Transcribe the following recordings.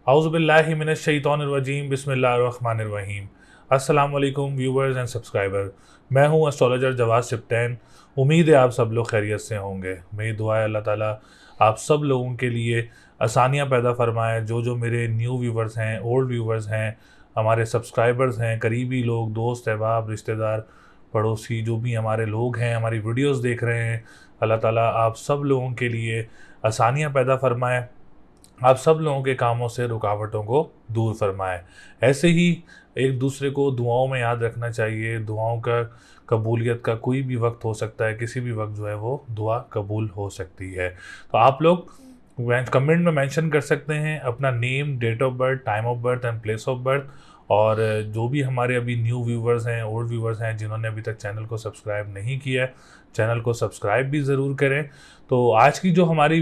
औज़ुबिल्लाहि मिनश्शैतानिर्रजीम बिस्मिल्लाहिर्रहमानिर्रहीम। अस्सलाम वालेकुम व्यूवर्स एंड सब्सक्राइबर। मैं हूं एस्ट्रोलॉजर जवाद सिप्तैन। उम्मीद है आप सब लोग खैरियत से होंगे। मेरी दुआ है अल्लाह ताला आप सब लोगों के लिए आसानियां पैदा फरमाए। जो मेरे न्यू व्यूवर्स हैं, ओल्ड व्यूवर्स हैं, हमारे सब्सक्राइबर्स हैं, करीबी लोग, दोस्त अहबाब, रिश्तेदार, पड़ोसी, जो भी हमारे लोग हैं हमारी वीडियोस देख रहे हैं, अल्लाह ताला आप सब लोगों के लिए आसानियां पैदा फरमाए, आप सब लोगों के कामों से रुकावटों को दूर फरमाए। ऐसे ही एक दूसरे को दुआओं में याद रखना चाहिए। दुआओं का कबूलियत का कोई भी वक्त हो सकता है, किसी भी वक्त जो है वो दुआ कबूल हो सकती है। तो आप लोग कमेंट में मेंशन कर सकते हैं अपना name, date of birth, time of birth and place of birth. और जो भी हमारे अभी न्यू व्यूवर्स हैं, ओल्ड व्यूवर्स हैं, जिन्होंने अभी तक चैनल को सब्सक्राइब नहीं किया है, चैनल को सब्सक्राइब भी ज़रूर करें। तो आज की जो हमारी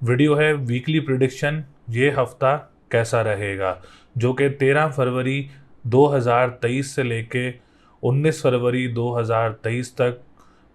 वीडियो है वीकली प्रिडिक्शन, ये हफ्ता कैसा रहेगा, जो कि 13 फरवरी 2023 से लेके 19 फरवरी 2023 तक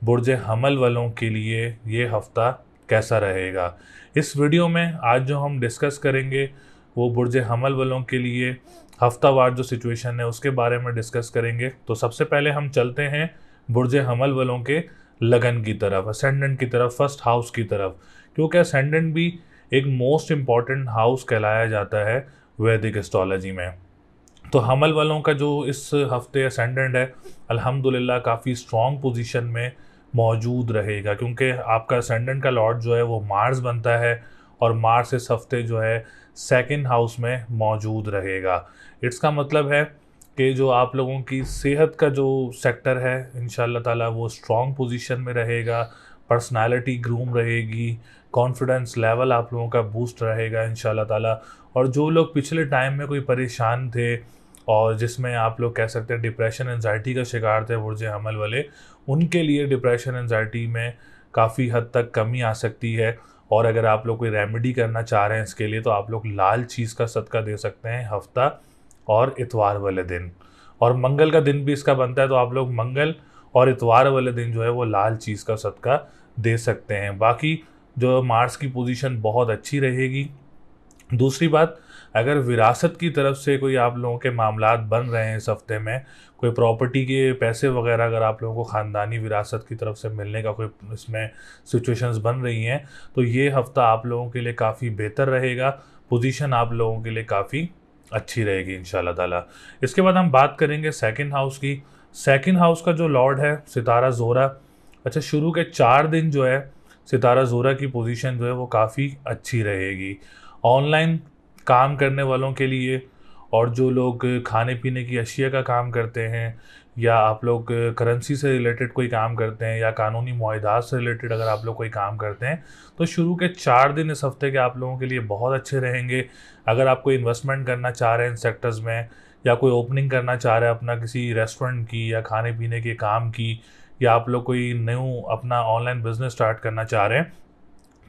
बुर्ज हमल वालों के लिए ये हफ्ता कैसा रहेगा। इस वीडियो में आज जो हम डिस्कस करेंगे वो बुर्ज हमल वालों के लिए हफ्तावार जो सिचुएशन है उसके बारे में डिस्कस करेंगे। तो सबसे पहले हम चलते हैं बुर्ज हमल वालों के लगन की तरफ, असेंडेंट की तरफ, फर्स्ट हाउस की तरफ, क्योंकि असेंडेंट भी एक मोस्ट इम्पॉर्टेंट हाउस कहलाया जाता है वैदिक एस्ट्रोलॉजी में। तो हमल वालों का जो इस हफ्ते असेंडेंट है अल्हम्दुलिल्लाह काफ़ी स्ट्रॉन्ग पोजीशन में मौजूद रहेगा, क्योंकि आपका असेंडेंट का लॉर्ड जो है वो मार्स बनता है और मार्स इस हफ्ते जो है सेकंड हाउस में मौजूद रहेगा। इसका मतलब है कि जो आप लोगों की सेहत का जो सेक्टर है इंशाल्लाह ताला वो स्ट्रॉन्ग पोजीशन में रहेगा, पर्सनालिटी ग्रूम रहेगी, कॉन्फिडेंस लेवल आप लोगों का बूस्ट रहेगा इंशाल्लाह ताला। और जो लोग पिछले टाइम में कोई परेशान थे और जिसमें आप लोग कह सकते हैं डिप्रेशन एंजाइटी का शिकार थे बुर्ज हमल वाले, उनके लिए डिप्रेशन एंजाइटी में काफ़ी हद तक कमी आ सकती है। और अगर आप लोग कोई रेमेडी करना चाह रहे हैं इसके लिए तो आप लोग लाल चीज़ का सदका दे सकते हैं हफ्ता और इतवार वाले दिन, और मंगल का दिन भी इसका बनता है, तो आप लोग मंगल और इतवार वाले दिन जो है वो लाल चीज़ का सदका दे सकते हैं। बाकी जो मार्स की पोजीशन बहुत अच्छी रहेगी। दूसरी बात, अगर विरासत की तरफ से कोई आप लोगों के मामलात बन रहे हैं इस हफ्ते में, कोई प्रॉपर्टी के पैसे वगैरह अगर आप लोगों को ख़ानदानी विरासत की तरफ से मिलने का कोई इसमें सिचुएशंस बन रही हैं, तो ये हफ्ता आप लोगों के लिए काफ़ी बेहतर रहेगा। पोजीशन आप लोगों के लिए काफ़ी अच्छी रहेगी इंशाल्लाह ताला। इसके बाद हम बात करेंगे सेकंड हाउस की। सेकंड हाउस का जो लॉर्ड है सितारा ज़ोरा। अच्छा, शुरू के 4 दिन जो है सितारा ज़ोरा की पोजीशन जो है वो काफ़ी अच्छी रहेगी। ऑनलाइन काम करने वालों के लिए, और जो लोग खाने पीने की अशिया का काम करते हैं, या आप लोग करेंसी से रिलेटेड कोई काम करते हैं, या कानूनी मुआहदात से रिलेटेड अगर आप लोग कोई काम करते हैं, तो शुरू के 4 दिन इस हफ्ते के आप लोगों के लिए बहुत अच्छे रहेंगे। अगर आप कोई इन्वेस्टमेंट करना चाह रहे हैं इन सेक्टर्स में, या कोई ओपनिंग करना चाह रहे हैं अपना किसी रेस्टोरेंट की या खाने पीने के काम की, या आप लोग कोई न्यू अपना ऑनलाइन बिजनेस स्टार्ट करना चाह रहे हैं,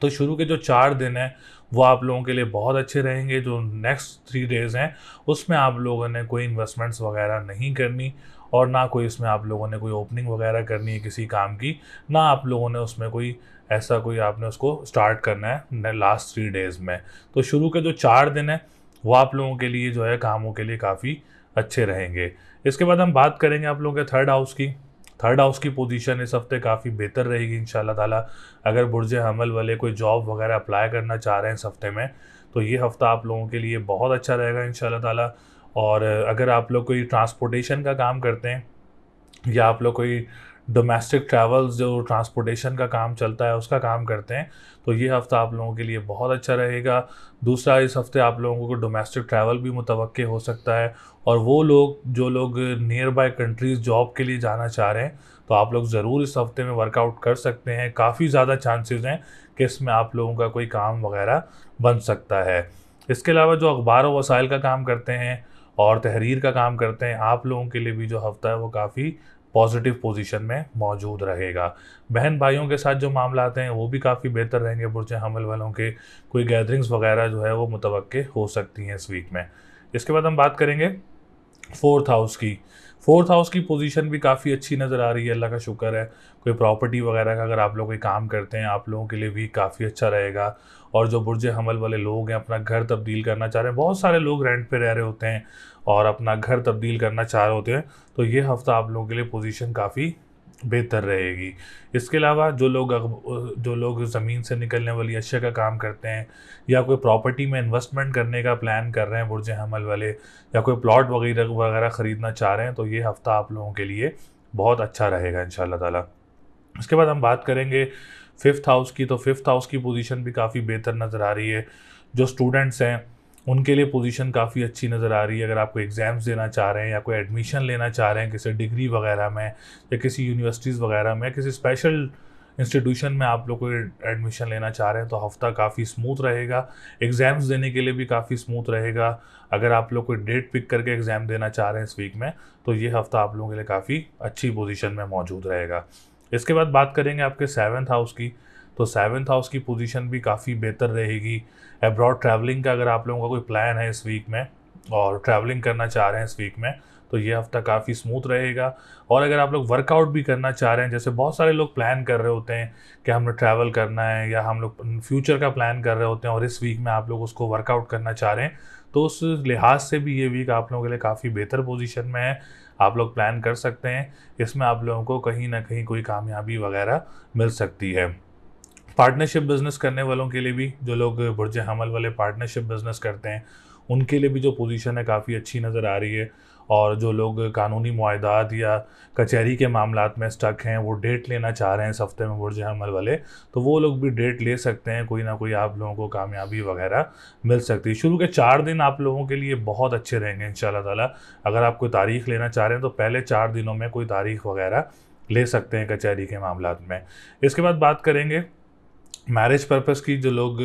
तो शुरू के जो 4 दिन हैं वो आप लोगों के लिए बहुत अच्छे रहेंगे। जो नेक्स्ट 3 डेज़ हैं उसमें आप लोगों ने कोई इन्वेस्टमेंट्स वगैरह नहीं करनी, और ना कोई इसमें आप लोगों ने कोई ओपनिंग वगैरह करनी है किसी काम की, ना आप लोगों ने उसमें कोई ऐसा कोई आपने उसको स्टार्ट करना है लास्ट 3 डेज़ में। तो शुरू के जो 4 दिन हैं वो आप लोगों के लिए जो है कामों के लिए काफ़ी अच्छे रहेंगे। इसके बाद हम बात करेंगे आप लोगों के थर्ड हाउस की। थर्ड हाउस की पोजीशन इस हफ्ते काफ़ी बेहतर रहेगी इंशाल्लाह ताला। अगर बुर्ज हमल वाले कोई जॉब वगैरह अप्लाई करना चाह रहे हैं इस हफ्ते में, तो ये हफ्ता आप लोगों के लिए बहुत अच्छा रहेगा इंशाल्लाह ताला। और अगर आप लोग कोई ट्रांसपोर्टेशन का काम करते हैं, या आप लोग कोई डोमेस्टिक ट्रैवल्स जो ट्रांसपोर्टेशन का काम चलता है उसका काम करते हैं, तो ये हफ़्ता आप लोगों के लिए बहुत अच्छा रहेगा। दूसरा, इस हफ्ते आप लोगों को डोमेस्टिक ट्रैवल भी मुतवक्के हो सकता है, और वो लोग जो लोग नियर बाय कंट्रीज़ जॉब के लिए जाना चाह रहे हैं, तो आप लोग ज़रूर इस हफ्ते में वर्कआउट कर सकते हैं। काफ़ी ज़्यादा चांसेस हैं कि इसमें आप लोगों का कोई काम वगैरह बन सकता है। इसके अलावा जो अखबार व वसाइल का काम करते हैं और तहरीर का काम करते हैं, आप लोगों के लिए भी जो हफ्ता है वो काफ़ी पॉजिटिव पोजीशन में मौजूद रहेगा। बहन भाइयों के साथ जो मामला आते हैं वो भी काफ़ी बेहतर रहेंगे बुर्ज हमल वालों के। कोई गैदरिंग्स वगैरह जो है वो मुतवक्के हो सकती हैं इस वीक में। इसके बाद हम बात करेंगे फोर्थ हाउस की। फोर्थ हाउस की पोजीशन भी काफ़ी अच्छी नज़र आ रही है, अल्लाह का शुक्र है। कोई प्रॉपर्टी वगैरह का अगर आप लोग कोई काम करते हैं, आप लोगों के लिए भी काफ़ी अच्छा रहेगा। और जो बुर्ज हमल वाले लोग हैं, अपना घर तब्दील करना चाह रहे हैं, बहुत सारे लोग रेंट पे रह रहे होते हैं और अपना घर तब्दील करना चाह रहे होते हैं, तो ये हफ़्ता आप लोगों के लिए पोजीशन काफ़ी बेहतर रहेगी। इसके अलावा जो लोग ज़मीन से निकलने वाली अशिया का काम करते हैं या कोई प्रॉपर्टी में इन्वेस्टमेंट करने का प्लान कर रहे हैं बुर्ज हमल वाले, या कोई प्लॉट वगैरह वगैरह ख़रीदना चाह रहे हैं, तो ये हफ़्ता आप लोगों के लिए बहुत अच्छा रहेगा इंशाल्लाह ताला। उसके बाद हम बात करेंगे फिफ्थ हाउस की, तो फिफ्थ हाउस की पोजीशन भी काफ़ी बेहतर नज़र आ रही है। जो स्टूडेंट्स हैं उनके लिए पोजीशन काफ़ी अच्छी नज़र आ रही है। अगर आप कोई एग्ज़ाम्स देना चाह रहे हैं या कोई एडमिशन लेना चाह रहे हैं किसी डिग्री वगैरह में या किसी यूनिवर्सिटीज़ वगैरह में, किसी स्पेशल इंस्टीट्यूशन में आप लोग कोई एडमिशन लेना चाह रहे हैं, तो हफ़्ता काफ़ी स्मूथ रहेगा। एग्ज़ाम्स देने के लिए भी काफ़ी स्मूथ रहेगा। अगर आप लोग कोई डेट पिक करके एग्ज़ाम देना चाह रहे हैं इस वीक में, तो ये हफ़्ता आप लोगों के लिए काफ़ी अच्छी पोजीशन में मौजूद रहेगा। इसके बाद बात करेंगे आपके सेवन्थ हाउस की, तो सेवन्थ हाउस की पोजीशन भी काफ़ी बेहतर रहेगी। अब्रॉड ट्रैवलिंग का अगर आप लोगों का कोई प्लान है इस वीक में और ट्रैवलिंग करना चाह रहे हैं इस वीक में, तो ये हफ़्ता काफ़ी स्मूथ रहेगा। और अगर आप लोग वर्कआउट भी करना चाह रहे हैं, जैसे बहुत सारे लोग प्लान कर रहे होते हैं कि हमने ट्रैवल करना है या हम लोग फ्यूचर का प्लान कर रहे होते हैं और इस वीक में आप लोग उसको वर्कआउट करना चाह रहे हैं, तो उस लिहाज से भी ये वीक आप लोगों के लिए काफ़ी बेहतर पोजीशन में है। आप लोग प्लान कर सकते हैं, इसमें आप लोगों को कहीं ना कहीं कोई कामयाबी वगैरह मिल सकती है। पार्टनरशिप बिजनेस करने वालों के लिए भी, जो लोग बुर्ज हमल वाले पार्टनरशिप बिजनेस करते हैं, उनके लिए भी जो पोजीशन है काफ़ी अच्छी नज़र आ रही है। और जो लोग कानूनी मुआहदात या कचहरी के मामलात में स्टक हैं, वो डेट लेना चाह रहे हैं इस हफ्ते में बुर्ज हमल वाले, तो वो लोग भी डेट ले सकते हैं। कोई ना कोई आप लोगों को कामयाबी वगैरह मिल सकती है। शुरू के 4 दिन आप लोगों के लिए बहुत अच्छे रहेंगे इंशाल्लाह ताला। अगर आप कोई तारीख़ लेना चाह रहे हैं तो पहले 4 दिनों में कोई तारीख़ वगैरह ले सकते हैं कचहरी के मामलात में। इसके बाद बात करेंगे मैरिज पर्पस की। जो लोग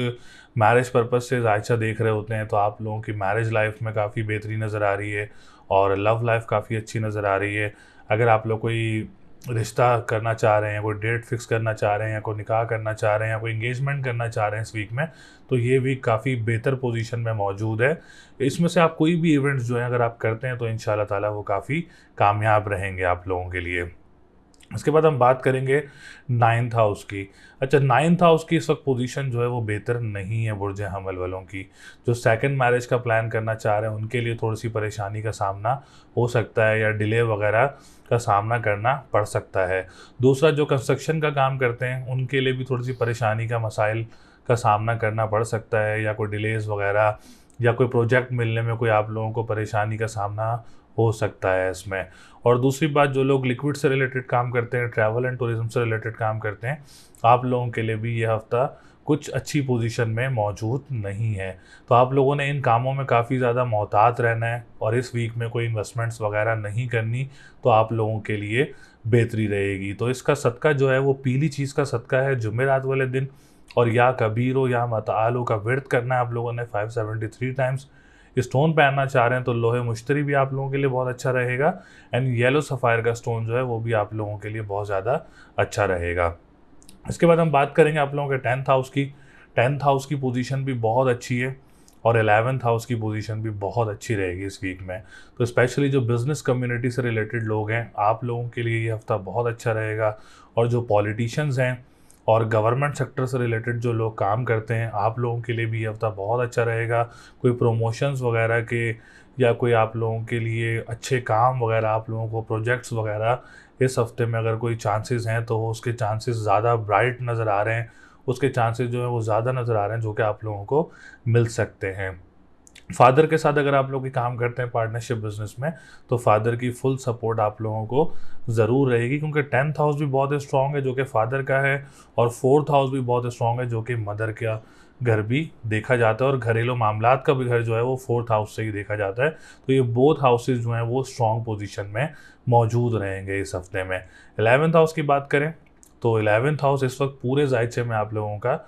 मैरिज पर्पस से जायचा देख रहे होते हैं, तो आप लोगों की मैरिज लाइफ में काफ़ी बेहतरी नज़र आ रही है और लव लाइफ काफ़ी अच्छी नज़र आ रही है। अगर आप लोग कोई रिश्ता करना चाह रहे हैं, कोई डेट फिक्स करना चाह रहे हैं, या कोई निकाह करना चाह रहे हैं, या कोई इंगेजमेंट करना चाह रहे हैं इस वीक में, तो ये वीक काफ़ी बेहतर पोजीशन में मौजूद है। इसमें से आप कोई भी इवेंट्स जो हैं अगर आप करते हैं, तो इंशाल्लाह ताला वो काफ़ी कामयाब रहेंगे आप लोगों के लिए। इसके बाद हम बात करेंगे नाइन्थ हाउस की। अच्छा, नाइन्थ हाउस की इस वक्त पोजीशन जो है वो बेहतर नहीं है बुर्ज हमल वालों की। जो सेकंड मैरिज का प्लान करना चाह रहे हैं उनके लिए थोड़ी सी परेशानी का सामना हो सकता है, या डिले वगैरह का सामना करना पड़ सकता है। दूसरा, जो कंस्ट्रक्शन का काम करते हैं उनके लिए भी थोड़ी सी परेशानी का मसाइल का सामना करना पड़ सकता है, या कोई डिलेज़ वगैरह या कोई प्रोजेक्ट मिलने में कोई आप लोगों को परेशानी का सामना हो सकता है इसमें। और दूसरी बात, जो लोग लिक्विड से रिलेटेड काम करते हैं, ट्रैवल एंड टूरिज्म से रिलेटेड काम करते हैं, आप लोगों के लिए भी ये हफ़्ता कुछ अच्छी पोजीशन में मौजूद नहीं है। तो आप लोगों ने इन कामों में काफ़ी ज़्यादा मोहतात रहना है और इस वीक में कोई इन्वेस्टमेंट्स वगैरह नहीं करनी, तो आप लोगों के लिए बेहतरी रहेगी। तो इसका सदका जो है वो पीली चीज़ का सदका है जुमेरात वाले दिन, और या कबीरो या मतआलो का विर्द करना है आप लोगों ने 573 टाइम्स। स्टोन पहनना चाह रहे हैं तो लोहे मुश्तरी भी आप लोगों के लिए बहुत अच्छा रहेगा, एंड येलो सफ़ायर का स्टोन जो है वो भी आप लोगों के लिए बहुत ज़्यादा अच्छा रहेगा। इसके बाद हम बात करेंगे आप लोगों के 10th हाउस की। 10th हाउस की पोजीशन भी बहुत अच्छी है और 11th हाउस की पोजीशन भी बहुत अच्छी रहेगी इस वीक में। तो स्पेशली जो बिज़नेस कम्युनिटी से रिलेटेड लोग हैं, आप लोगों के लिए ये हफ़्ता बहुत अच्छा रहेगा। और जो पॉलिटिशियंस हैं और गवर्नमेंट सेक्टर से रिलेटेड जो लोग काम करते हैं, आप लोगों के लिए भी ये हफ़्ता बहुत अच्छा रहेगा। कोई प्रमोशंस वगैरह के या कोई आप लोगों के लिए अच्छे काम वगैरह, आप लोगों को प्रोजेक्ट्स वगैरह इस हफ्ते में अगर कोई चांसेस हैं, तो उसके चांसेस ज़्यादा ब्राइट नज़र आ रहे हैं, उसके चांसेस जो है वो ज़्यादा नज़र आ रहे हैं, जो कि आप लोगों को मिल सकते हैं। फादर के साथ अगर आप लोग काम करते हैं पार्टनरशिप बिजनेस में, तो फादर की फुल सपोर्ट आप लोगों को ज़रूर रहेगी, क्योंकि 10th हाउस भी बहुत स्ट्रॉन्ग है जो कि फादर का है, और 4th हाउस भी बहुत स्ट्रॉन्ग है जो कि मदर का घर भी देखा जाता है, और घरेलू मामलात का भी घर जो है वो 4th हाउस से ही देखा जाता है। तो ये बोथ हाउसेज जो हैं वो स्ट्रॉन्ग पोजीशन में मौजूद रहेंगे इस हफ्ते में। 11th हाउस की बात करें तो 11th हाउस इस वक्त पूरे जायचे में आप लोगों का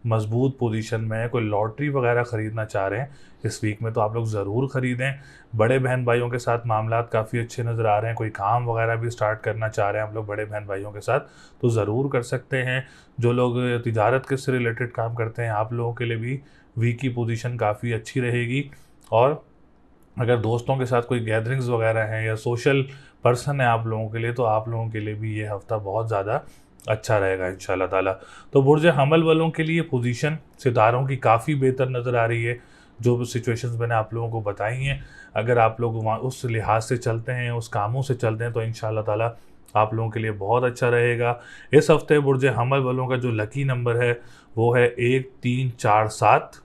मजबूत पोजीशन में है। कोई लॉटरी वगैरह ख़रीदना चाह रहे हैं इस वीक में, तो आप लोग ज़रूर ख़रीदें। बड़े बहन भाइयों के साथ मामलात काफ़ी अच्छे नज़र आ रहे हैं। कोई काम वगैरह भी स्टार्ट करना चाह रहे हैं आप लोग बड़े बहन भाइयों के साथ, तो ज़रूर कर सकते हैं। जो लोग तिजारत के से रिलेटेड काम करते हैं, आप लोगों के लिए भी वीक की पोजीशन काफ़ी अच्छी रहेगी। और अगर दोस्तों के साथ कोई गैदरिंग्स वगैरह हैं या सोशल पर्सन है आप लोगों के लिए, तो आप लोगों के लिए भी ये हफ़्ता बहुत ज़्यादा अच्छा रहेगा इंशाल्लाह ताला। तो बुर्ज हमल वालों के लिए पोजीशन सितारों की काफ़ी बेहतर नज़र आ रही है। जो सिचुएशंस मैंने आप लोगों को बताई हैं, अगर आप लोग वहाँ उस लिहाज से चलते हैं, उस कामों से चलते हैं, तो इंशाल्लाह ताला आप लोगों के लिए बहुत अच्छा रहेगा। इस हफ्ते बुर्ज हमल वालों का जो लकी नंबर है वो है 1, 3, 4, 7।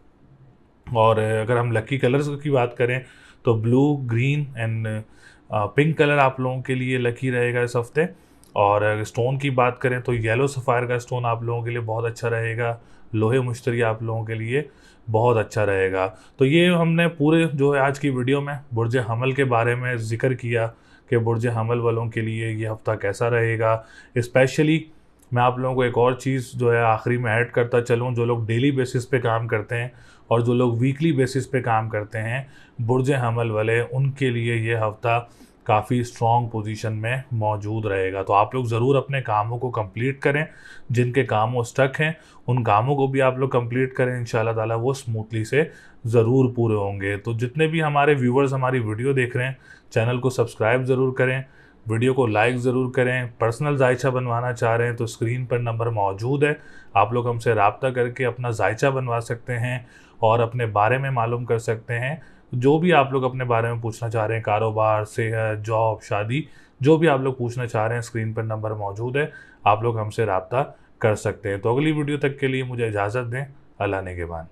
और अगर हम लकी कलर्स की बात करें तो blue, green and pink colour आप लोगों के लिए लकी रहेगा इस हफ्ते। और अगर स्टोन की बात करें तो येलो सफ़ायर का स्टोन आप लोगों के लिए बहुत अच्छा रहेगा। लोहे मुश्तरी आप लोगों के लिए बहुत अच्छा रहेगा। तो ये हमने पूरे जो है आज की वीडियो में बुर्ज हमल के बारे में ज़िक्र किया कि बुर्ज हमल वालों के लिए ये हफ़्ता कैसा रहेगा। स्पेशली मैं आप लोगों को एक और चीज़ जो है आखिरी में ऐड करता चलूँ, जो लोग डेली बेसिस पे काम करते हैं और जो लोग वीकली बेसिस पे काम करते हैं, बुर्ज हमल वाले, उनके लिए ये हफ़्ता काफ़ी स्ट्रॉन्ग पोजीशन में मौजूद रहेगा। तो आप लोग ज़रूर अपने कामों को कंप्लीट करें। जिनके कामों स्टक हैं उन कामों को भी आप लोग कंप्लीट करें, इंशाल्लाह ताला वो स्मूथली से ज़रूर पूरे होंगे। तो जितने भी हमारे व्यूवर्स हमारी वीडियो देख रहे हैं, चैनल को सब्सक्राइब ज़रूर करें, वीडियो को लाइक ज़रूर करें। पर्सनल जायचा बनवाना चाह रहे हैं तो स्क्रीन पर नंबर मौजूद है, आप लोग हमसे रब्ता करके अपना जायचा बनवा सकते हैं और अपने बारे में मालूम कर सकते हैं। जो भी आप लोग अपने बारे में पूछना चाह रहे हैं, कारोबार, सेहत, जॉब, शादी, जो भी आप लोग पूछना चाह रहे हैं, स्क्रीन पर नंबर मौजूद है, आप लोग हमसे रब्ता कर सकते हैं। तो अगली वीडियो तक के लिए मुझे इजाज़त दें। अल्लाह नेगेबान।